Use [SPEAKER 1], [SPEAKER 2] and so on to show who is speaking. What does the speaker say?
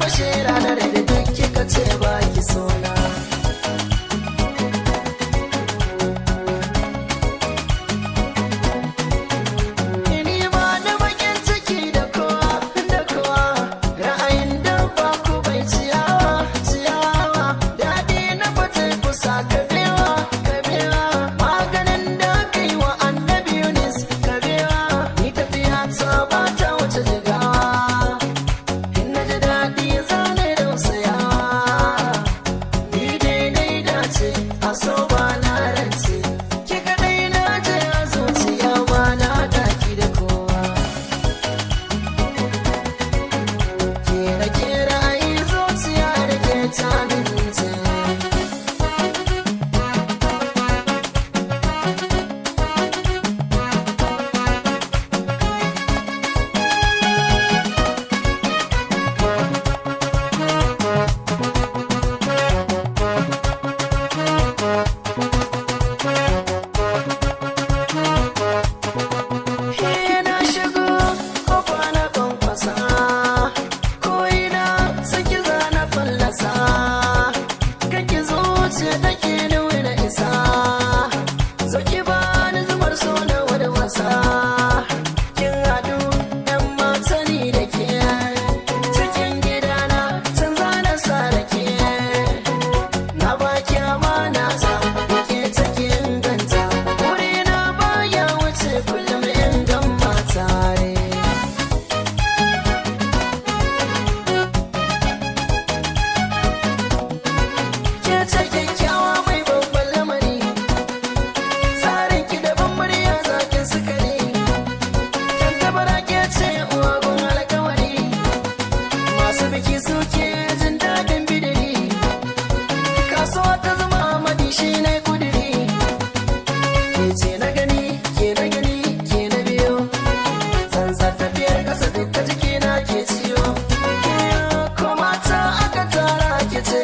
[SPEAKER 1] ashe ranar da duk kika ce ba ki sona. Ni ba da bakin ciki da kowa da kowa, ra'ayin dabba ku bai ciyawa ciyawa, daɗi na fatai kusa kabewa kabewa, maganin da kai wa annabi Yunus kabewa, ni tafiya ta ba ta wuce jigawa, in na ji daɗi zane rausayawa, ni daidai dace a so ba na rance, ki kaɗai na je a zuciya ba na daki da kowa. Kera kera a yi zuciya da ke ta mince. Na shigo kofa na kwankwasa, ko ina saki zana fallasa, kake zuciya take nuna na isa, sauki ba ni zubar so na wani wasa, kin haɗu ɗan matani da ke, cikin gidana can zana sa da ke, na baki amana ta ke take inganta, wurina baya wuce kullum in gama tare. Ke ce kyakkyawa mai babban lamari, tsarin ki daban murya zakin sukari, kan tabara ke ce uwa gun alkawari, masu biki suke jin daɗin bidiri, kasuwa ta zama madishi na kudiri, ke ce na gani ke na gani ke na biyo, tsantsar tafiyar ƙasa duka jikina ke ciwo, ko mata aka tara ke ce